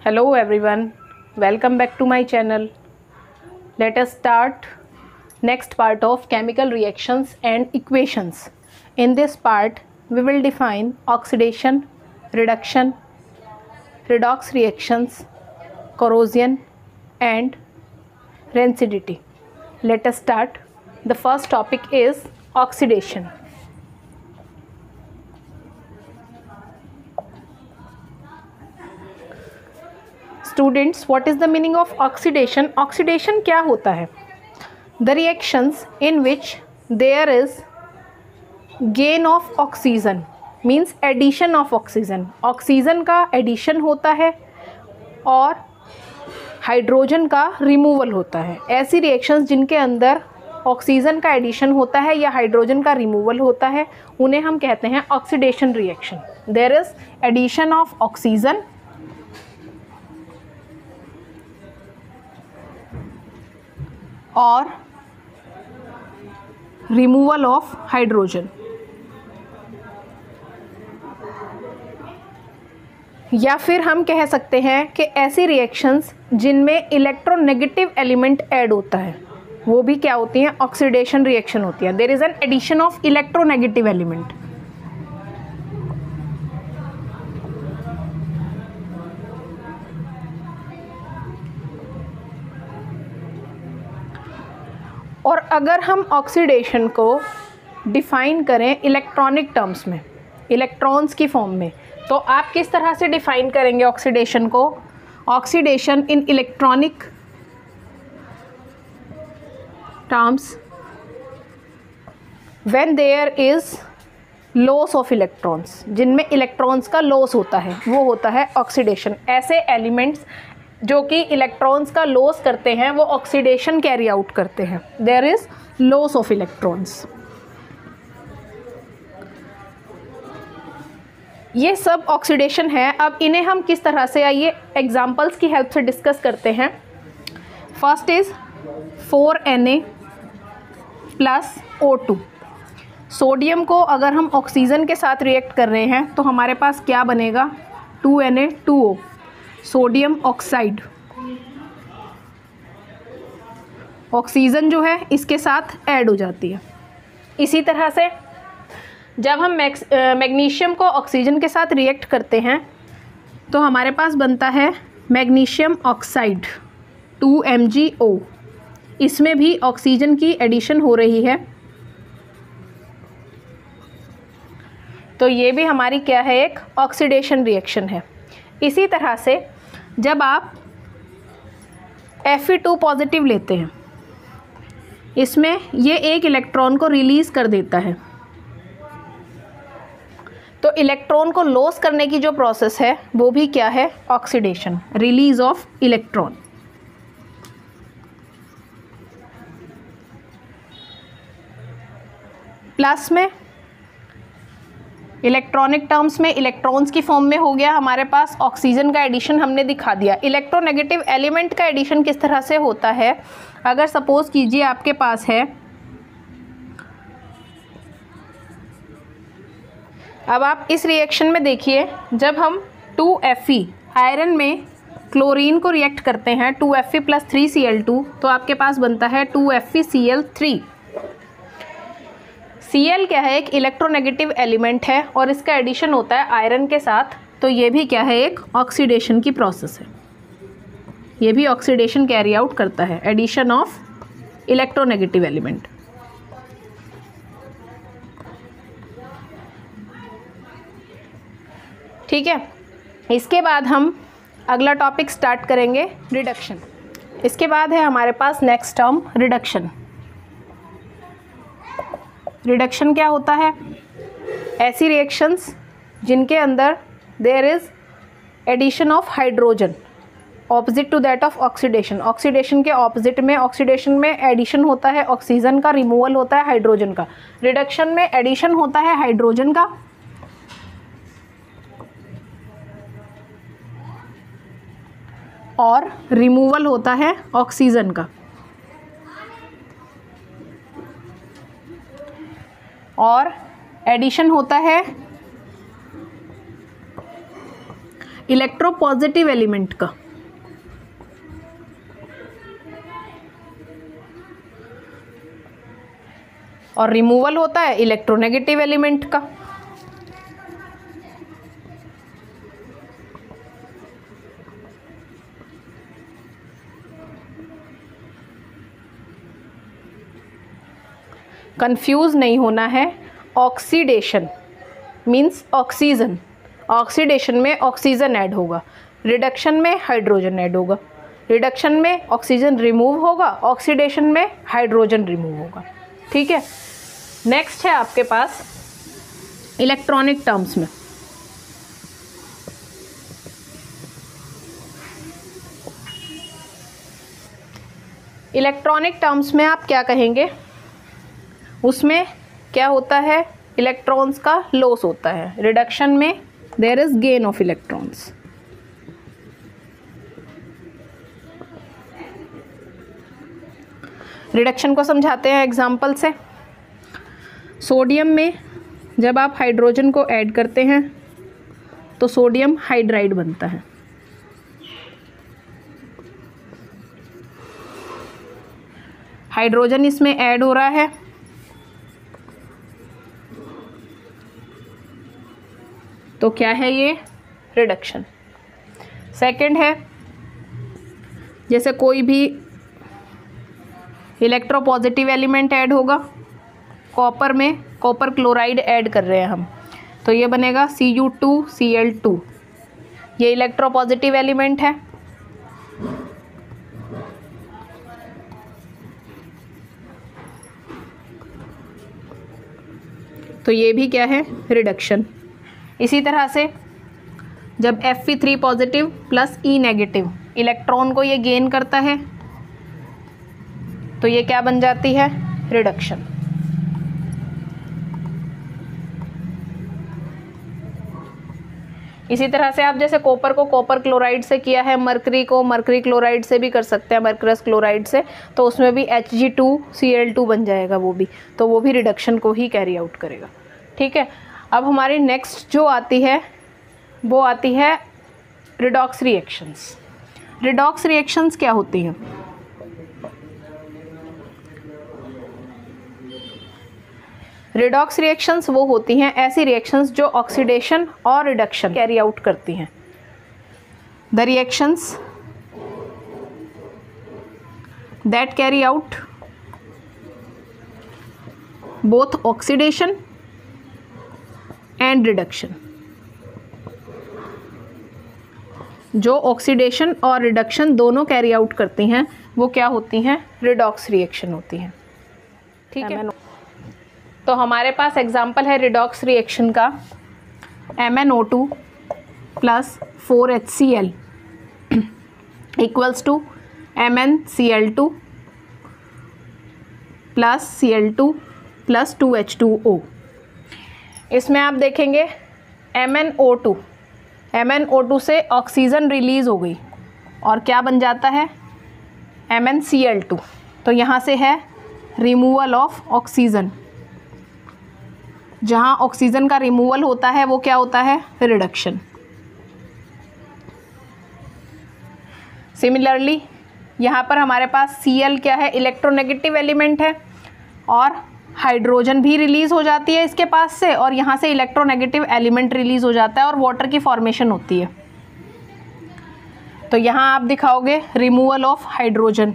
Hello everyone, welcome back to my channel. Let us start next part of chemical reactions and equations. In this part, we will define oxidation, reduction, redox reactions, corrosion and rancidity. Let us start. The first topic is oxidation. Students, what is the meaning of oxidation? Oxidation क्या होता है? The reactions in which there is gain of oxygen means addition of oxygen. Oxygen का addition होता है और hydrogen का removal होता है. ऐसी रिएक्शंस जिनके अंदर ऑक्सीजन का एडिशन होता है या हाइड्रोजन का रिमूवल होता है उन्हें हम कहते हैं oxidation reaction. There is addition of oxygen और रिमूवल ऑफ हाइड्रोजन. या फिर हम कह सकते हैं कि ऐसी रिएक्शंस जिनमें इलेक्ट्रोनेगेटिव एलिमेंट ऐड होता है वो भी क्या होती हैं? ऑक्सीडेशन रिएक्शन होती है. There is an addition of electronegative element. और अगर हम ऑक्सीडेशन को डिफ़ाइन करें इलेक्ट्रॉनिक टर्म्स में, इलेक्ट्रॉन्स की फॉर्म में, तो आप किस तरह से डिफ़ाइन करेंगे ऑक्सीडेशन को? Oxidation in electronic terms when there is loss of electrons, जिनमें इलेक्ट्रॉन्स का लॉस होता है वो होता है ऑक्सीडेशन. ऐसे एलिमेंट्स जो कि इलेक्ट्रॉन्स का लॉस करते हैं वो ऑक्सीडेशन कैरी आउट करते हैं. There is loss of electrons. ये सब ऑक्सीडेशन है. अब इन्हें हम किस तरह से, आइए एग्जांपल्स की हेल्प से डिस्कस करते हैं. First is 4Na plus O2. Sodium को अगर हम ऑक्सीजन के साथ रिएक्ट कर रहे हैं तो हमारे पास क्या बनेगा? 2Na2O, sodium oxide. ऑक्सीजन जो है इसके साथ ऐड हो जाती है. इसी तरह से जब हम मैग्नीशियम को ऑक्सीजन के साथ रिएक्ट करते हैं तो हमारे पास बनता है मैग्नीशियम ऑक्साइड 2MgO. इसमें भी ऑक्सीजन की एडिशन हो रही है. तो ये भी हमारी क्या है? एक ऑक्सीडेशन रिएक्शन है. इसी तरह से जब आप Fe2 पॉजिटिव लेते हैं, इसमें ये एक इलेक्ट्रॉन को रिलीज़ कर देता है. तो इलेक्ट्रॉन को लॉस करने की जो प्रोसेस है वो भी क्या है? Oxidation, release of electron. Plus में इलेक्ट्रॉनिक टर्म्स में इलेक्ट्रॉन्स की फॉर्म में हो गया हमारे पास ऑक्सीजन का एडिशन हमने दिखा दिया. इलेक्ट्रोनेगेटिव एलिमेंट का एडिशन किस तरह से होता है? अगर सपोज कीजिए आपके पास है, अब आप इस रिएक्शन में देखिए, जब हम 2Fe आयरन में क्लोरीन को रिएक्ट करते हैं 2Fe प्लस 3Cl2 तो आपके पास बनता है 2FeCl3. Cl क्या है? एक इलेक्ट्रोनेगेटिव एलिमेंट है और इसका एडिशन होता है आयरन के साथ. तो ये भी क्या है? एक ऑक्सीडेशन की प्रोसेस है. ये भी ऑक्सीडेशन कैरी आउट करता है, एडिशन ऑफ इलेक्ट्रोनेगेटिव एलिमेंट. ठीक है. इसके बाद हम अगला टॉपिक स्टार्ट करेंगे, रिडक्शन. इसके बाद है हमारे पास नेक्स्ट टर्म रिडक्शन. रिडक्शन क्या होता है? ऐसी रिएक्शंस जिनके अंदर there is addition of hydrogen opposite to that of oxidation. Oxidation के ऑपोजिट में, ऑक्सीडेशन में एडिशन होता है ऑक्सीजन का, रिमूवल होता है हाइड्रोजन का. रिडक्शन में एडिशन होता है हाइड्रोजन का और रिमूवल होता है ऑक्सीजन का. और एडिशन होता है इलेक्ट्रोपॉजिटिव एलिमेंट का, और रिमूवल होता है इलेक्ट्रोनेगेटिव एलिमेंट का। कंफ्यूज नहीं होना है। ऑक्सीडेशन मीन्स ऑक्सीजन, ऑक्सीडेशन में ऑक्सीजन ऐड होगा, रिडक्शन में हाइड्रोजन ऐड होगा, रिडक्शन में ऑक्सीजन रिमूव होगा, ऑक्सीडेशन में हाइड्रोजन रिमूव होगा। ठीक है। नेक्स्ट है आपके पास इलेक्ट्रॉनिक टर्म्स में। इलेक्ट्रॉनिक टर्म्स में आप क्या कहेंगे, उसमें क्या होता है, इलेक्ट्रॉन्स का लॉस होता है। रिडक्शन में there is gain of electrons. Reduction को समझाते हैं एग्जाम्पल से। सोडियम में जब आप हाइड्रोजन को ऐड करते हैं तो सोडियम हाइड्राइड बनता है। हाइड्रोजन इसमें ऐड हो रहा है, तो क्या है ये, रिडक्शन। सेकंड है, जैसे कोई भी इलेक्ट्रोपॉजिटिव एलिमेंट ऐड होगा, कॉपर में कॉपर क्लोराइड ऐड कर रहे हैं हम, तो ये बनेगा Cu2Cl2, ये इलेक्ट्रोपॉजिटिव एलिमेंट है। तो ये भी क्या है, रिडक्शन। इसी तरह से जब Fe3 positive plus E negative electron को ये गेन करता है तो ये क्या बन जाती है, रिडक्शन। इसी तरह से आप जैसे कॉपर को कॉपर क्लोराइड से किया है, मरकरी को मरकरी क्लोराइड से भी कर सकते हैं, मरकरस क्लोराइड से, तो उसमें भी Hg2Cl2 बन जाएगा वो भी, तो वो भी रिडक्शन को ही कैरी आउट करेगा। ठीक है। अब हमारी नेक्स्ट जो आती है वो आती है रिडॉक्स रिएक्शंस। रिडॉक्स रिएक्शंस क्या होती हैं? रिडॉक्स रिएक्शंस वो होती हैं ऐसी रिएक्शंस जो ऑक्सीडेशन और रिडक्शन कैरी आउट करती हैं। The reactions that carry out both oxidation and reduction, जो ऑक्सीडेशन और रिडक्शन दोनों कैरी आउट करती हैं वो क्या होती हैं, रिडॉक्स रिएक्शन होती हैं। ठीक है। तो हमारे पास एग्जाम्पल है रिडॉक्स रिएक्शन का, MnO2 plus 4HCl equals to MnCl2 plus Cl2 plus 2H2O। इसमें आप देखेंगे MnO2 से ऑक्सीजन रिलीज़ हो गई और क्या बन जाता है, MnCl2। तो यहाँ से है रिमूवल ऑफ ऑक्सीजन, जहाँ ऑक्सीजन का रिमूवल होता है वो क्या होता है, रिडक्शन। सिमिलरली यहाँ पर हमारे पास Cl क्या है, इलेक्ट्रोनेगेटिव एलिमेंट है, और हाइड्रोजन भी रिलीज़ हो जाती है इसके पास से, और यहाँ से इलेक्ट्रोनेगेटिव एलिमेंट रिलीज़ हो जाता है और वाटर की फॉर्मेशन होती है। तो यहाँ आप दिखाओगे रिमूवल ऑफ हाइड्रोजन,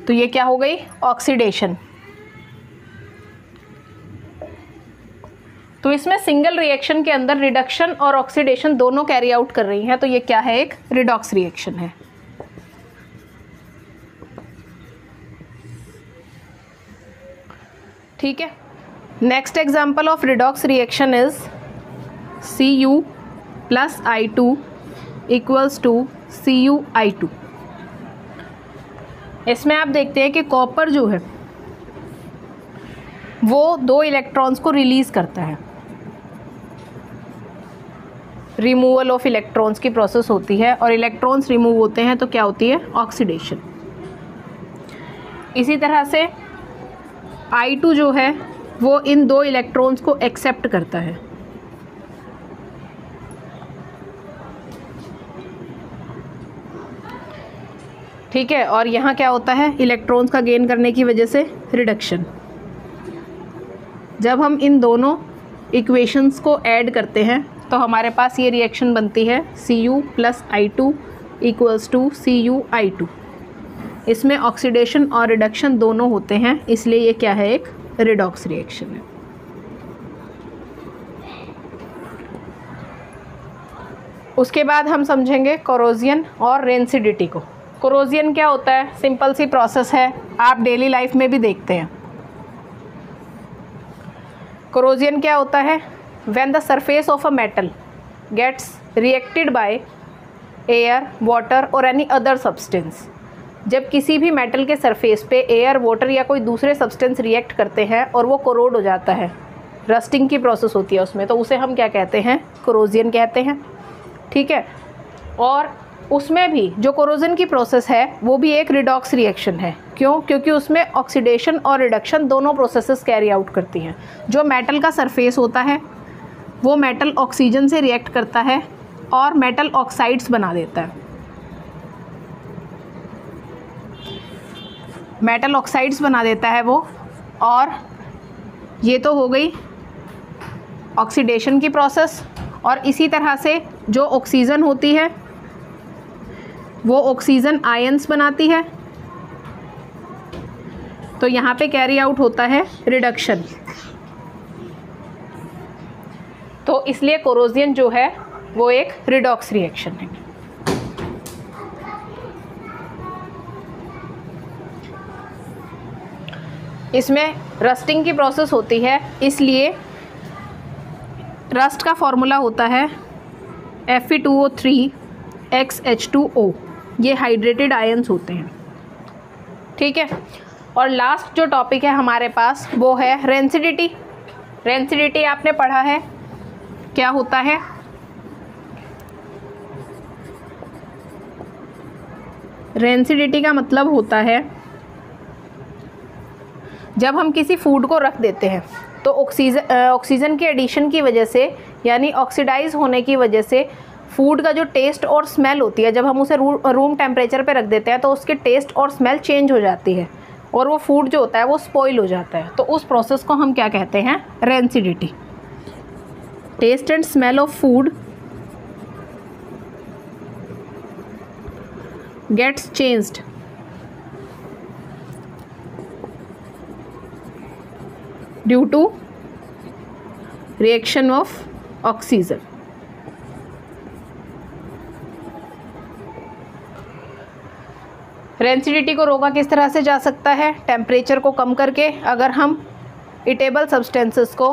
तो ये क्या हो गई, ऑक्सीडेशन। तो इसमें सिंगल रिएक्शन के अंदर रिडक्शन और ऑक्सीडेशन दोनों कैरी आउट कर रही हैं, तो ये क्या है, एक रिडॉक्स रिएक्शन है। ठीक है। Next example of redox reaction is Cu plus I2 equals to CuI2। इसमें आप देखते हैं कि कॉपर जो है वो 2 इलेक्ट्रॉन्स को रिलीज़ करता है, रिमूवल ऑफ इलेक्ट्रॉन्स की प्रोसेस होती है, और इलेक्ट्रॉन्स रिमूव होते हैं तो क्या होती है, ऑक्सीडेशन। इसी तरह से I2 जो है वो इन 2 इलेक्ट्रॉन्स को एक्सेप्ट करता है, ठीक है, और यहाँ क्या होता है, इलेक्ट्रॉन्स का गेन करने की वजह से रिडक्शन। जब हम इन दोनों इक्वेशंस को ऐड करते हैं तो हमारे पास ये रिएक्शन बनती है Cu + I2 = CuI2। इसमें ऑक्सीडेशन और रिडक्शन दोनों होते हैं, इसलिए ये क्या है, एक रिडॉक्स रिएक्शन है। उसके बाद हम समझेंगे कोरोजन और रेंसिडिटी को। कोरोजन क्या होता है, सिंपल सी प्रोसेस है, आप डेली लाइफ में भी देखते हैं। कोरोजन क्या होता है, when the surface of a metal gets reacted by air, water और एनी अदर सब्सटेंस। जब किसी भी मेटल के सरफेस पे एयर, वाटर या कोई दूसरे सब्सटेंस रिएक्ट करते हैं और वो कोरोड हो जाता है, रस्टिंग की प्रोसेस होती है उसमें, तो उसे हम क्या कहते हैं, कोरोजन कहते हैं। ठीक है, और उसमें भी जो कोरोजन की प्रोसेस है वो भी एक रिडॉक्स रिएक्शन है। क्यों? क्योंकि उसमें ऑक्सीडेशन और रिडक्शन दोनों प्रोसेसेस कैरी आउट करती हैं। जो मेटल का सरफेस होता है वो मेटल ऑक्सीजन से रिएक्ट करता है और मेटल ऑक्साइड्स बना देता है, मेटल ऑक्साइड्स बना देता है वो। और ये तो हो गई ऑक्सीडेशन की प्रोसेस। और इसी तरह से जो ऑक्सीजन होती है वो ऑक्सीजन आयंस बनाती है, तो यहाँ पे कैरी आउट होता है रिडक्शन। तो इसलिए कोरोजन जो है वो एक रिडॉक्स रिएक्शन है। इसमें रस्टिंग की प्रोसेस होती है, इसलिए रस्ट का फॉर्मूला होता है Fe2O3XH2O। ये हाइड्रेटेड आयंस होते हैं। ठीक है, और लास्ट जो टॉपिक है हमारे पास वो है रेंसिडिटी। रेंसिडिटी आपने पढ़ा है, क्या होता है, रेंसिडिटी का मतलब होता है जब हम किसी फूड को रख देते हैं तो ऑक्सीजन के एडिशन की वजह से, यानी ऑक्सीडाइज होने की वजह से फूड का जो टेस्ट और स्मेल होती है, जब हम उसे रूम टेम्परेचर पे रख देते हैं तो उसके टेस्ट और स्मेल चेंज हो जाती है और वो फूड जो होता है वो स्पॉइल हो जाता है। तो उस प्रोसेस को हम क्या कहते हैं, rancidity. Taste and smell of food gets changed due to reaction of oxygen. Rancidity को रोका किस तरह से जा सकता है, टेम्परेचर को कम करके। अगर हम ईटेबल सब्सटेंसेस को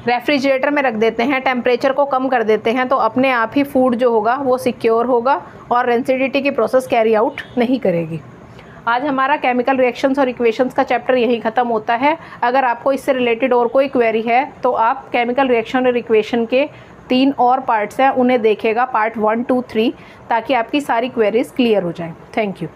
रेफ्रिजरेटर में रख देते हैं, टेम्परेचर को कम कर देते हैं, तो अपने आप ही फूड जो होगा वो सिक्योर होगा और रेंसिडिटी की प्रोसेस कैरी आउट नहीं करेगी। आज हमारा केमिकल रिएक्शंस और इक्वेशंस का चैप्टर यहीं ख़त्म होता है। अगर आपको इससे रिलेटेड और कोई क्वेरी है तो आप केमिकल रिएक्शन और इक्वेशन के 3 और पार्ट्स हैं, उन्हें देखेगा, पार्ट 1, 2, 3, ताकि आपकी सारी क्वेरीज क्लियर हो जाएं। Thank you.